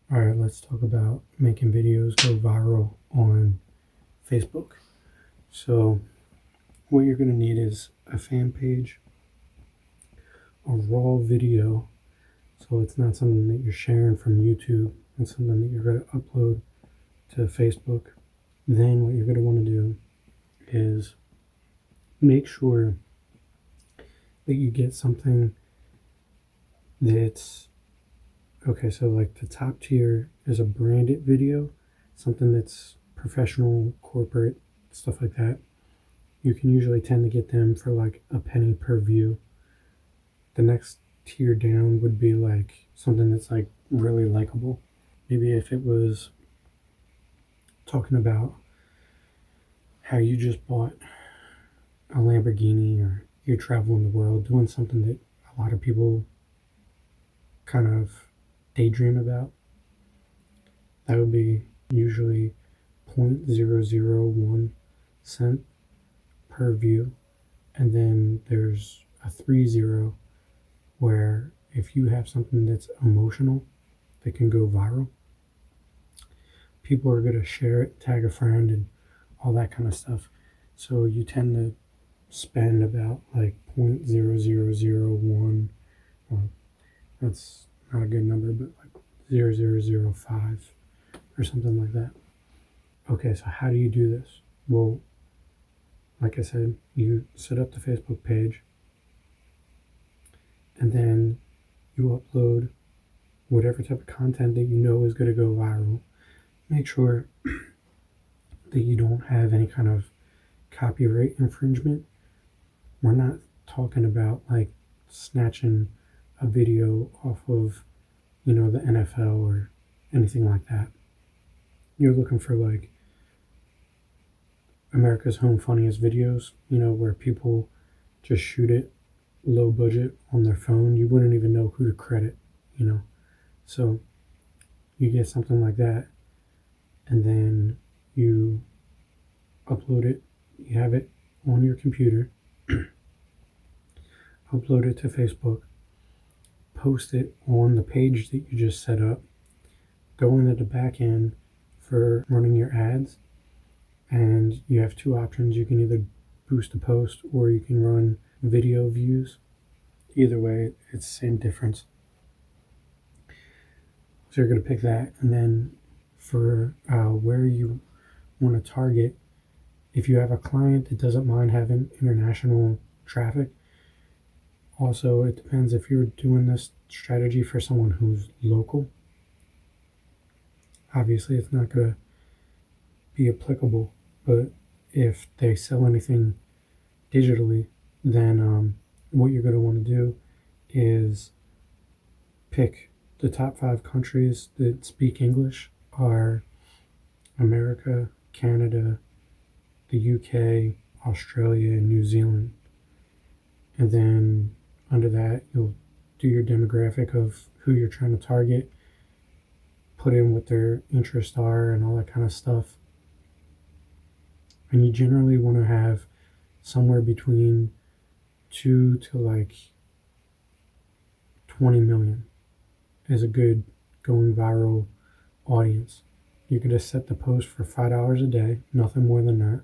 All right, let's talk about making videos go viral on Facebook. So, what you're going to need is a fan page, a raw video. So, it's not something that you're sharing from YouTube, it's something that you're going to upload to Facebook. Then, what you're going to want to do is make sure that you get something that's okay. So, like the top tier is a branded video, something that's professional, corporate, stuff like that. You can usually tend to get them for like a penny per view. The next tier down would be like something that's like really likable. Maybe if it was talking about how you just bought a Lamborghini or you're traveling the world, doing something that a lot of people kind of daydream about, that would be usually 0.001 cent per view. And then there's a 30, where if you have something that's emotional that can go viral, people are going to share it, tag a friend, and all that kind of stuff. So you tend to spend about like 0.0001, well, that's not a good number, but like 0.0005 or something like that. Okay, so how do you do this? Well, like I said, you set up the Facebook page and then you upload whatever type of content that you know is going to go viral. Make sure that you don't have any kind of copyright infringement. We're not talking about like snatching a video off of, the NFL or anything like that. You're looking for like America's Home Funniest Videos, where people just shoot it low budget on their phone. You wouldn't even know who to credit, you know. So you get something like that, and then you upload it. You have it on your computer, upload it to Facebook, post it on the page that you just set up, go into the back end for running your ads, and you have two options. You can either boost a post or you can run video views. Either way, it's the same difference. So you're going to pick that, and then for where you want to target, if you have a client that doesn't mind having international traffic, also it depends if you're doing this strategy for someone who's local. Obviously, it's not going to be applicable, but if they sell anything digitally, then what you're going to want to do is pick the top 5 countries that speak English are America, Canada, the UK, Australia, and New Zealand. And then under that, you'll do your demographic of who you're trying to target, put in what their interests are and all that kind of stuff. And you generally want to have somewhere between 2 to like 20 million is a good going viral audience. You could just set the post for $5 a day, nothing more than that.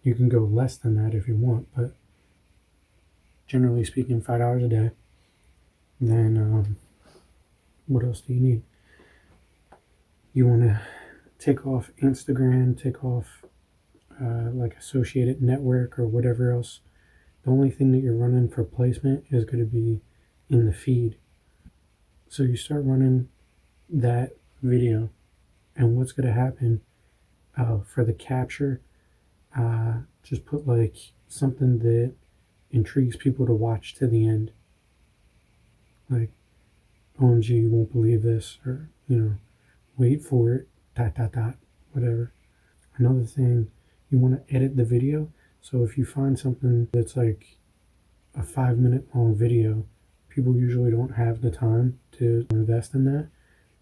You can go less than that if you want, but generally speaking, $5 a day. Then what else do you need? You want to take off Instagram, take off like Associated Network or whatever else. The only thing that you're running for placement is going to be in the feed. So you start running that video, and what's going to happen for the capture, just put like something that intrigues people to watch to the end. Like, OMG, you won't believe this, or, wait for it, ... whatever. Another thing, you want to edit the video. So if you find something that's like a 5-minute long video, people usually don't have the time to invest in that.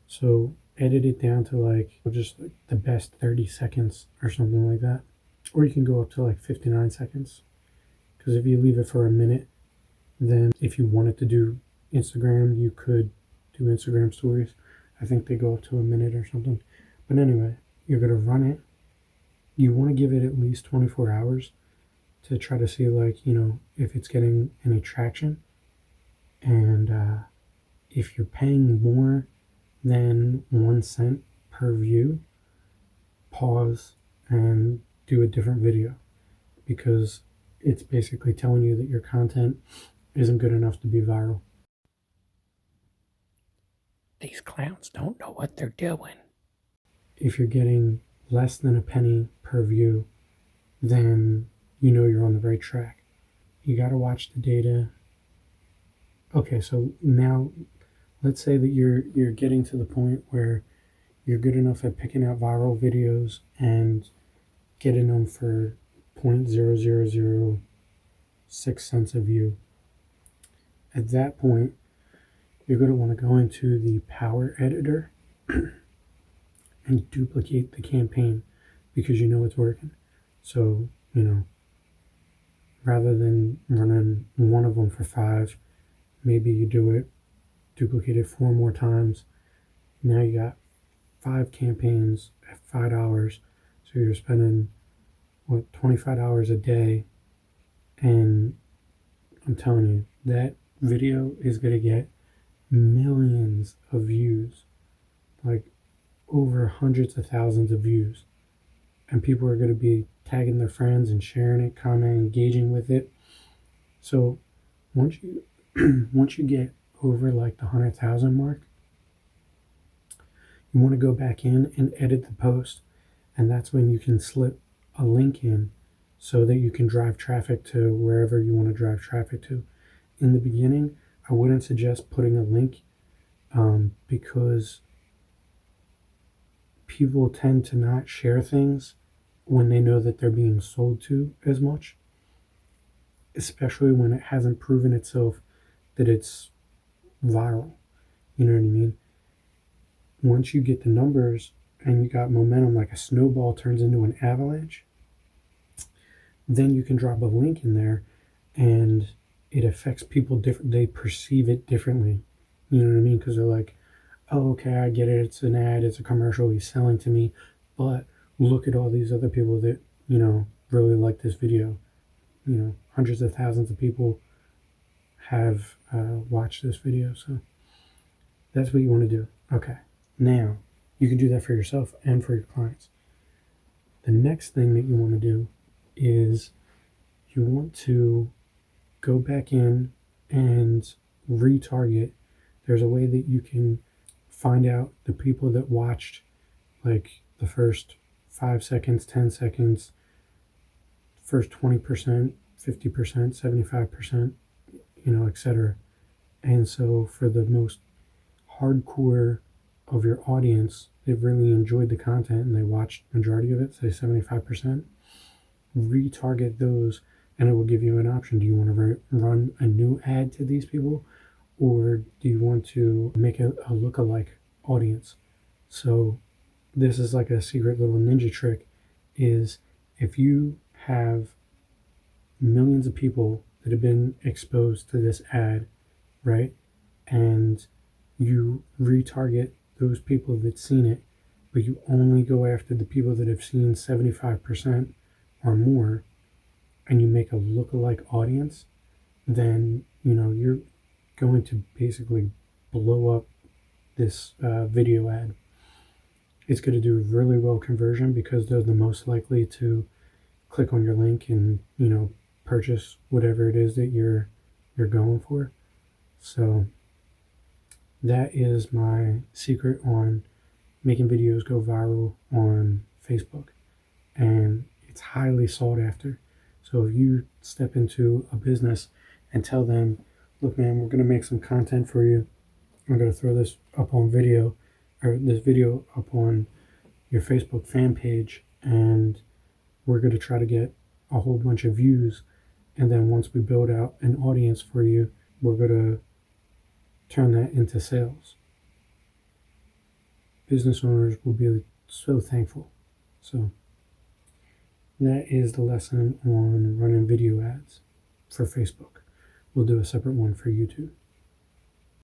So edit it down to like just like the best 30 seconds or something like that. Or you can go up to like 59 seconds. Because if you leave it for a minute, then if you wanted to do Instagram, you could do Instagram stories. I think they go up to a minute or something. But anyway, you're going to run it. You want to give it at least 24 hours to try to see, like, if it's getting any traction. And if you're paying more than 1 cent per view, pause and do a different video, because it's basically telling you that your content isn't good enough to be viral. These clowns don't know what they're doing. If you're getting less than a penny per view, then you're on the right track. You got to watch the data. Okay, so now let's say that you're getting to the point where you're good enough at picking out viral videos and getting them for 0.0006 cents a view. At that point, you're going to want to go into the power editor and duplicate the campaign, because it's working. So, rather than running one of them for 5, maybe you duplicate it 4 more times. Now you got 5 campaigns at $5. So you're spending, $25 a day. And I'm telling you, that video is going to get millions of views, like over hundreds of thousands of views. And people are going to be tagging their friends and sharing it, commenting, engaging with it. So once you once you get over like the 100,000 mark, you want to go back in and edit the post, and that's when you can slip a link in so that you can drive traffic to wherever you want to drive traffic to. In the beginning, I wouldn't suggest putting a link, because people tend to not share things when they know that they're being sold to as much, especially when it hasn't proven itself that it's viral. You know what I mean? Once you get the numbers and you got momentum, like a snowball turns into an avalanche, then you can drop a link in there and it affects people different. They perceive it differently. You know what I mean? Because they're like, oh, okay, I get it. It's an ad. It's a commercial. He's selling to me. But look at all these other people that, really like this video. Hundreds of thousands of people have watched this video. So that's what you want to do. Okay. Now, you can do that for yourself and for your clients. The next thing that you want to do is you want to go back in and retarget. There's a way that you can find out the people that watched like the first 5 seconds, 10 seconds, first 20%, 50%, 75%, etc. And so for the most hardcore of your audience, they've really enjoyed the content and they watched majority of it, say 75%, retarget those, and it will give you an option. Do you want to run a new ad to these people, or do you want to make a lookalike audience? So this is like a secret little ninja trick, is if you have millions of people that have been exposed to this ad, right, and you retarget those people that seen it, but you only go after the people that have seen 75% or more, and you make a lookalike audience, then you're going to basically blow up this video ad. It's going to do really well conversion because they're the most likely to click on your link and purchase whatever it is that you're going for. So that is my secret on making videos go viral on Facebook, and it's highly sought after. So if you step into a business and tell them, look man, we're going to make some content for you, I'm going to throw this up on video, or this video up on your Facebook fan page, and we're going to try to get a whole bunch of views, and then once we build out an audience for you, we're going to turn that into sales. Business owners will be so thankful. So that is the lesson on running video ads for Facebook. We'll do a separate one for YouTube.